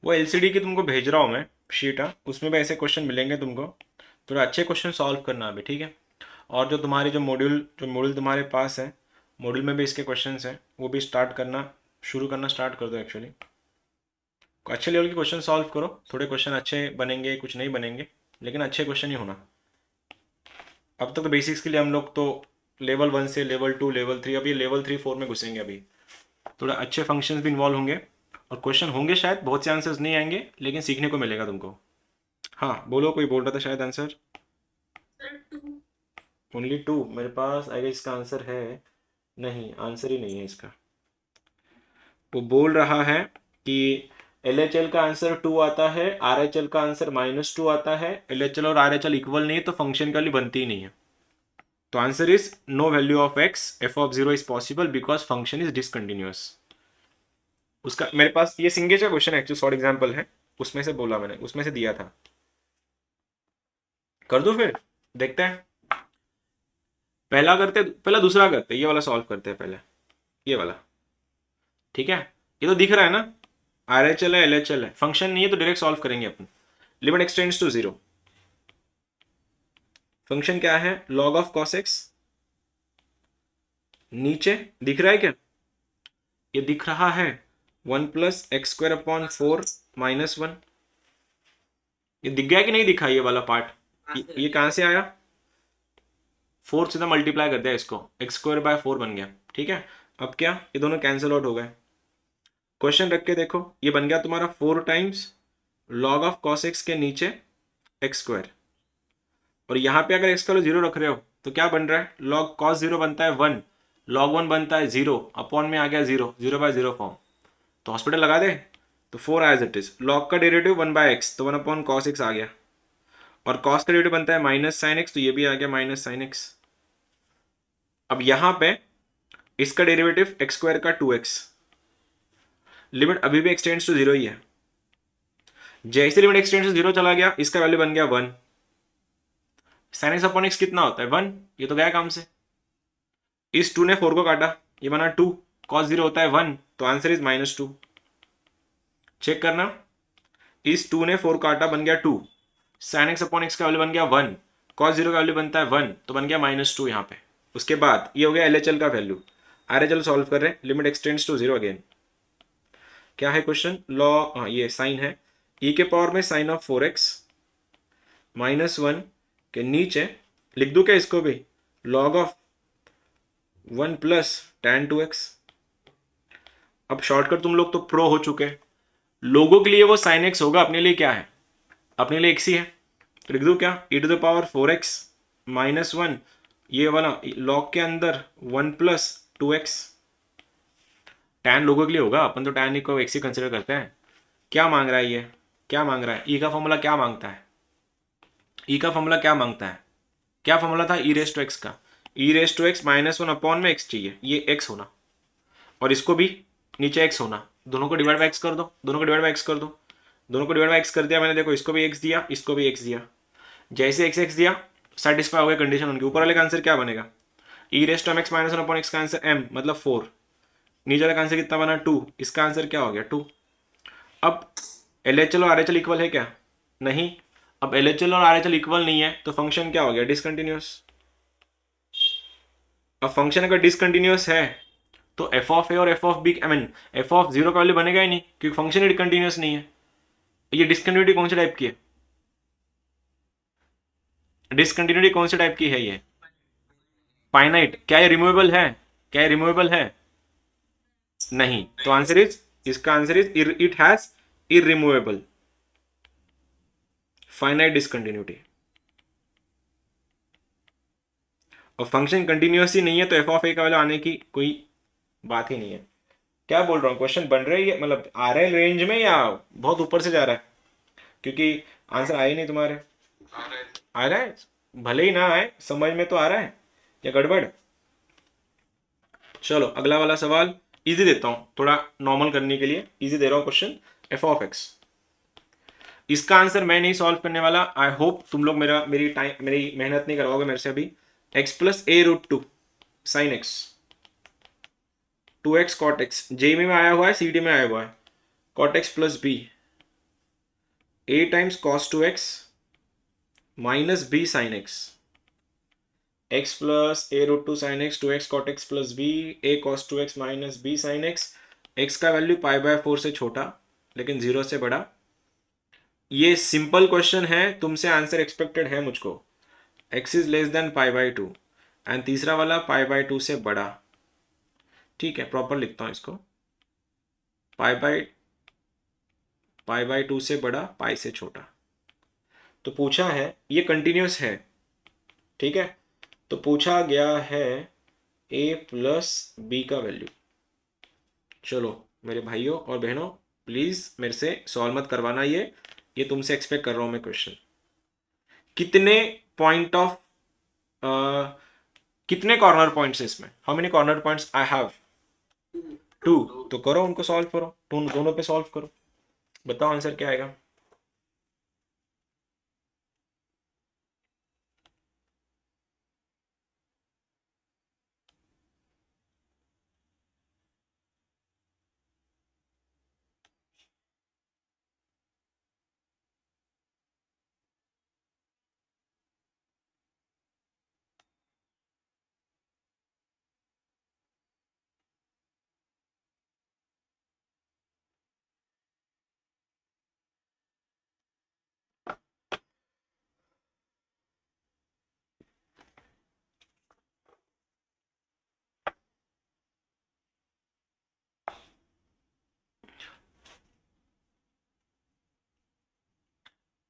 A: वो एलसीडी की तुमको भेज रहा हूँ मैं शीट, उसमें भी ऐसे क्वेश्चन मिलेंगे तुमको। थोड़ा अच्छे क्वेश्चन सॉल्व करना अभी, ठीक है। और जो तुम्हारी जो मॉड्यूल तुम्हारे पास है, मॉड्यूल में भी इसके क्वेश्चंस हैं, वो भी शुरू करना स्टार्ट कर दो। एक्चुअली अच्छे लेवल के क्वेश्चन सॉल्व करो। थोड़े क्वेश्चन अच्छे बनेंगे, कुछ नहीं बनेंगे, लेकिन अच्छे क्वेश्चन ही होना। अब तक तो बेसिक्स के लिए हम लोग तो लेवल 1 से लेवल 2 लेवल 3, अब ये लेवल 3 4 में घुसेंगे। अभी थोड़ा अच्छे फंक्शंस भी इन्वॉल्व होंगे और क्वेश्चन होंगे, शायद बहुत से आंसर्स नहीं आएंगे, लेकिन सीखने को मिलेगा तुमको। हाँ बोलो, कोई बोल रहा था शायद आंसर।
D: सर 2।
A: ओनली 2? मेरे पास आई गेस इसका आंसर है। नहीं, आंसर ही नहीं है इसका। वो बोल रहा है कि एल एच एल का आंसर 2 आता है, आर एच एल का आंसर -2 आता है। एल एच एल और आर एच एल इक्वल नहीं है तो फंक्शन की वैल्यू बनती ही नहीं है। तो answer is no value of x f of 0 is possible because function is discontinuous. उसका मेरे पास ये सिंगेज का क्वेश्चन एक्चुअली शॉर्ट एग्जांपल है, उसमें से बोला मैंने, उसमें से दिया था। कर दो फिर, देखते हैं। पहला दूसरा करते, ये वाला सॉल्व करते हैं पहले, ये वाला। ठीक है, ये तो दिख रहा है ना, आर एच एल है एल एच एल है, फंक्शन नहीं है तो डायरेक्ट सॉल्व करेंगे अपन। Limit x tends to 0। फंक्शन क्या है? log of cos x। नीचे दिख रहा है क्या? ये दिख रहा है 1 plus x square upon 4 minus 1। ये दिख गया कि नहीं दिखा ये वाला पार्ट? ये कहां से आया? 4 से मल्टीप्लाई कर दिया इसको, एक्स स्क्वायर बाय 4 बन गया। ठीक है, अब क्या, ये दोनों कैंसिल आउट हो गए। क्वेश्चन रख के देखो, ये बन गया तुम्हारा 4 times log of cos x के नीचे एक्स स्क्वायर। और यहाँ पे अगर x का वैल्यू 0 रख रहे हो तो क्या बन रहा है? log cos 0 बनता है 1, log 1 बनता है 0, अपॉन में आ गया 0, 0/0 फॉर्म। तो हॉस्पिटल लगा दे, तो 4 एज इट इज। log का डेरिवेटिव 1/x, तो 1 अपॉन cos x आ गया। और cos का डेरिवेटिव बनता है माइनस साइन एक्स, तो ये भी आ गया माइनस साइन एक्स। अब यहाँ पे इसका डेरिवेटिव एक्स स्क्वायर का 2x। लिमिट अभी भी एक्सटेंड्स टू 0 ही है। जैसे लिमिट एक्सटेंड्स टू 0 चला गया, इसका वैल्यू बन गया 1। साइन एक्स अपॉन एक्स कितना होता है? 1। ये तो गया काम से। इस 2 ने 4 को काटा, ये बना 2। cos 0 होता है 1, तो आंसर इज -2। चेक करना, इस 2 ने 4 काटा, बन गया 2। साइन एक्स अपॉन एक्स का वैल्यू बन गया 1, कॉस जीरो का वैल्यू बनता है 1, तो बन गया -2 यहाँ पे। उसके बाद ये हो गया LHL का वैल्यू। RHL सॉल्व कर रहे हैं, लिमिट एक्सटेंड्स टू 0 अगेन। क्या है क्वेश्चन? लॉ, हाँ ये साइन है, e के पावर में साइन ऑफ 4x -1 के नीचे लिख दूं क्या इसको भी? Log of 1 plus tan 2x। अब शॉर्टकट तुम लोग तो प्रो हो चुके हैं, लोगों के लिए वो साइन x होगा, अपने लिए क्या है? अपने लिए x ही है। तो लिख दूं क्या? e⁴ -1, ये वाला लॉग के अंदर 1 प्लस 2x। टैन लोगों के लिए होगा, अपन तो टैन को x ही कंसिडर करते हैं। क्या मांग रहा है ये? क्या मांग रहा है? e का फॉर्मूला क्या मांगता है? e का फॉर्मूला क्या मांगता है? क्या फॉर्मूला था e⁻x का? e⁻x -1 अपॉन में x चाहिए, ये x होना, और इसको भी नीचे x होना। दोनों को डिवाइड बाय x कर दो, दोनों को डिवाइड बाय x कर दो, दोनों को डिवाइड बाय x कर दिया मैंने। देखो इसको भी x दिया, इसको भी x दिया। जैसे x दिया, सेटिस्फाई हो गया कंडीशन उनकी। ऊपर वाले का आंसर क्या बनेगा? e⁻x -1 अपॉन x का आंसर m मतलब 4। नीचे वाले का आंसर कितना बना? 2। इसका आंसर क्या हो गया? 2। अब LHL और RHL इक्वल है क्या? नहीं। अब LHL और RHL इक्वल नहीं है तो फंक्शन क्या हो गया? डिसकंटिन्यूअस। अब फंक्शन अगर डिसकंटिन्यूअस है तो f ऑफ ए और f of B, I mean f of 0 का वैल्यू बनेगा ही नहीं, क्योंकि फंक्शन ही कंटिन्यूअस नहीं है। ये डिसकंटिन्यूटी कौन से टाइप की है? डिसकंटिन्यूटी कौन से टाइप की है ये? फाइनाइट। क्या ये रिमूवेबल है? क्या ये रिमूवेबल है? नहीं। तो आंसर इज, इसका आंसर is it has irremovable finite discontinuity. और फंक्शन कंटिन्यूअस ही नहीं है तो एफ ऑफ ए का वैल्यू आने की कोई बात ही नहीं है। क्या बोल रहा हूँ? क्वेश्चन बन रही है, मतलब आ रहा है रेंज में या बहुत ऊपर से जा रहा है? क्योंकि आंसर आए नहीं तुम्हारे।
C: आ रहा है।
A: आ रहा है, भले ही ना आए समझ में तो आ रहा है या गड़बड़? चलो अगला वाला सवाल इजी देता हूँ, थोड़ा नॉर्मल करने के लिए इजी दे रहा हूँ क्वेश्चन। एफ ऑफ एक्स, इसका आंसर मैं नहीं सॉल्व करने वाला। आई होप तुम लोग मेरी मेहनत नहीं करवाओगे मेरे से अभी। x plus a√2 sine x, 2x cot x, JEE में आया हुआ है, सीडी में आया हुआ है। कॉट एक्स प्लस बी, a times cos 2x minus b sine x, x plus a√2 sine x, 2x cot x plus b, a cos 2x minus b sine x. x का वैल्यू π/4 से छोटा लेकिन 0 से बड़ा। ये सिंपल क्वेश्चन है, तुमसे आंसर एक्सपेक्टेड है मुझको। x is less than π/2 and तीसरा वाला π/2 से बड़ा। ठीक है, प्रॉपर लिखता हूं इसको, π/2 से बड़ा, पाई से छोटा। तो पूछा है, ये कंटिन्यूस है, ठीक है, तो पूछा गया है a प्लस बी का वैल्यू। चलो मेरे भाइयों और बहनों, प्लीज मेरे से सॉल्व मत करवाना, ये तुमसे एक्सपेक्ट कर रहा हूं मैं क्वेश्चन। कितने पॉइंट ऑफ कितने कॉर्नर पॉइंट्स है इसमें? How many corner points I have? 2। तो करो उनको सॉल्व करो, दोनों पे सॉल्व करो, बताओ आंसर क्या आएगा।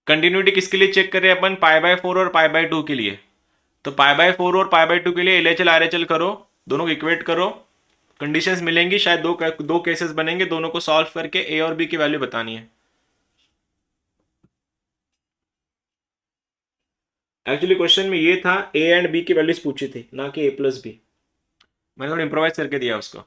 A: कंटिन्यूटी किसके लिए चेक कर रहे हैं अपन? π/4 और π/2 के लिए। तो π/4 और π/2 के लिए LHL RHL करो, दोनों को इक्वेट करो, कंडीशंस मिलेंगी, शायद दो केसेस बनेंगे, दोनों को सॉल्व करके a और b की वैल्यू बतानी है। एक्चुअली क्वेश्चन में ये था a एंड b की वैल्यूज पूछी थी, ना कि a प्लस b। मैंने थोड़ा इम्प्रोवाइज करके दिया उसको।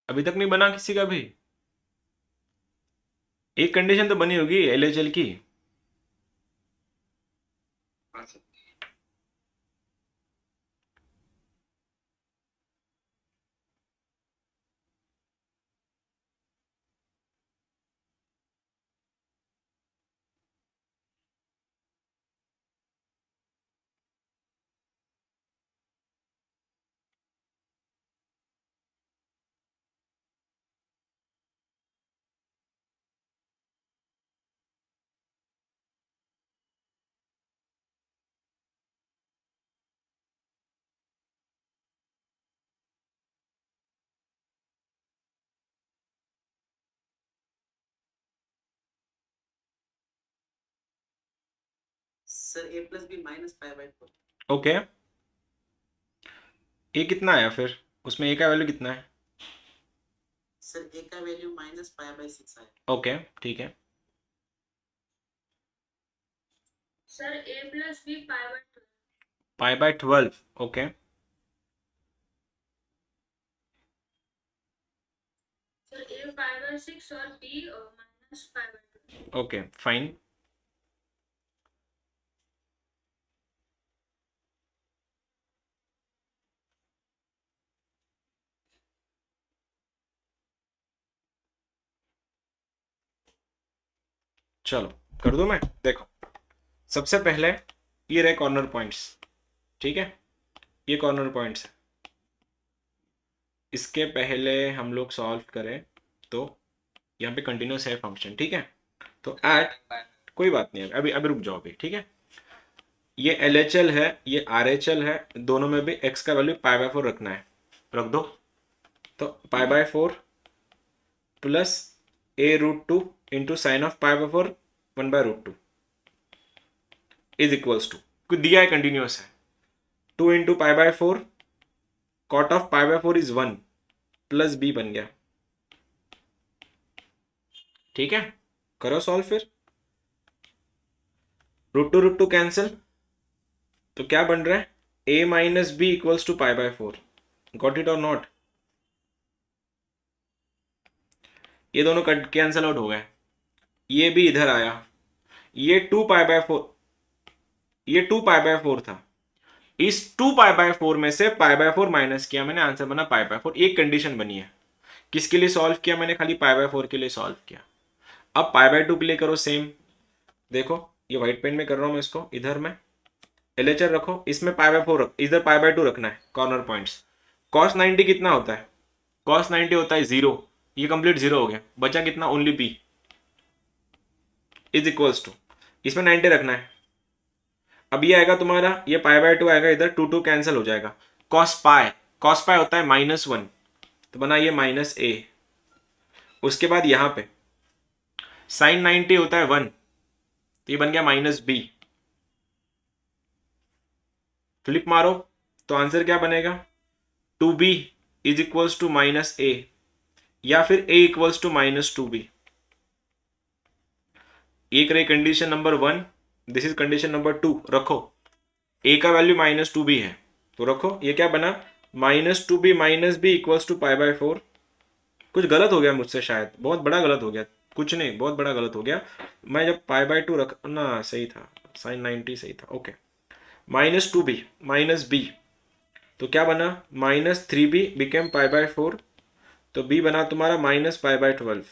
A: अभी तक नहीं बना किसी का भी? एक कंडीशन तो बनी होगी LHL की।
C: हाँ sir.
E: Sir a plus B minus pi by 4।
A: Okay, A कितना आया फिर? उसमें ए का वैल्यू कितना है?
E: सर a का वैल्यू माइनस पाई बाई 6 आया।
A: ओके, ठीक है।
D: Sir a plus b pi by 12.
A: Pi by 12, okay.
D: Sir a pi by 6 और b minus pi by 12.
A: Okay, fine. चलो कर दूं मैं? देखो, सबसे पहले ये रहे कॉर्नर पॉइंट्स, ठीक है? ये कॉर्नर पॉइंट्स है। इसके पहले हम लोग सॉल्व करें तो यहाँ पे कंटिन्यूस है फंक्शन, ठीक है? तो एट, कोई बात नहीं है, अभी अभी रुक जाओ अभी, ठीक है? ये LHL है, ये RHL है, दोनों में भी x का वैल्यू पाई बाय 4 रखना है, रख दो। तो pi by 4 plus a√2 into sine of pi by 4 1/√2 is equals to, कुछ दिया है कंटिन्यूस है, 2 into pi by 4 cot of pi by 4 is 1 plus b बन गया, ठीक है? करो सॉल्व फिर। √2 कैंसिल, तो क्या बन रहा है? a minus B equals to pi by 4। Got it और नॉट? ये दोनों कैंसिल आउट हो गए, ये भी इधर आया, ये 2 पाई बाय 4, ये 2 पाई बाय 4 था, इस 2 पाई बाय 4 में से पाई बाय 4 माइनस किया मैंने, आंसर बना पाई बाय 4। एक कंडीशन बनी है, किसके लिए सॉल्व किया मैंने? खाली पाई बाय 4 के लिए सॉल्व किया। अब पाई बाय 2 के लिए करो सेम। देखो ये व्हाइट पेन में कर रहा हूं मैं इसको, इधर में LHL रखो, इसमें पाई बाय 4 इधर पाई बाय 2 रखना है, कॉर्नर पॉइंट्स। cos 90 कितना होता है? cos 90 होता है 0, ये कंप्लीट 0 हो गया, बचा कितना? Only p is equals to, इसमें 90 रखना है। अब ये आएगा तुम्हारा, ये पाई बाय 2 आएगा इधर, 2 कैंसिल हो जाएगा। cos पाई होता है -1, तो बना ये -a। उसके बाद यहाँ पे sin 90 होता है 1, तो ये बन गया -b। फ्लिप मारो तो आंसर क्या बनेगा? 2b is equals to -a, या फिर a इक्वल्स टू -2b। एक रही condition number 1, this is condition number 2, रखो a का वैल्यू -2b है, तो रखो, ये क्या बना? -2b -b equals to pi by 4। कुछ गलत हो गया मुझसे शायद, बहुत बड़ा गलत हो गया, कुछ नहीं, बहुत बड़ा गलत हो गया। मैं जब पाई बाय 2 रख ना, सही था, sin 90 सही था, ओके। -2b -b, तो क्या बना? -3b बिकेम पाई बाय 4, तो b बना तुम्हारा -पाई बाय 12।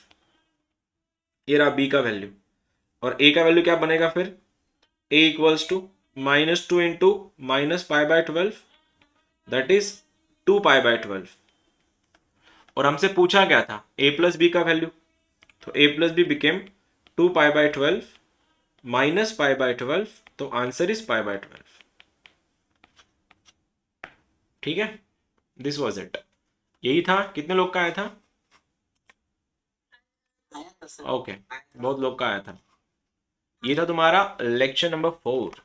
A: ये रहा b का वैल्यू, और a का वैल्यू क्या बनेगा फिर? a equals to -2 into -pi by 12, that is 2 pi by 12। और हमसे पूछा क्या था? a प्लस b का वैल्यू, तो a plus B became 2 pi by 12 pi by 12, तो आंसर इज पाई बाय 12, ठीक है? दिस वॉज इट, यही था। कितने लोग का आया था?
E: आया था सर।
A: ओके, बहुत लोग का आया था। ये था तुम्हारा लेक्चर नंबर 4।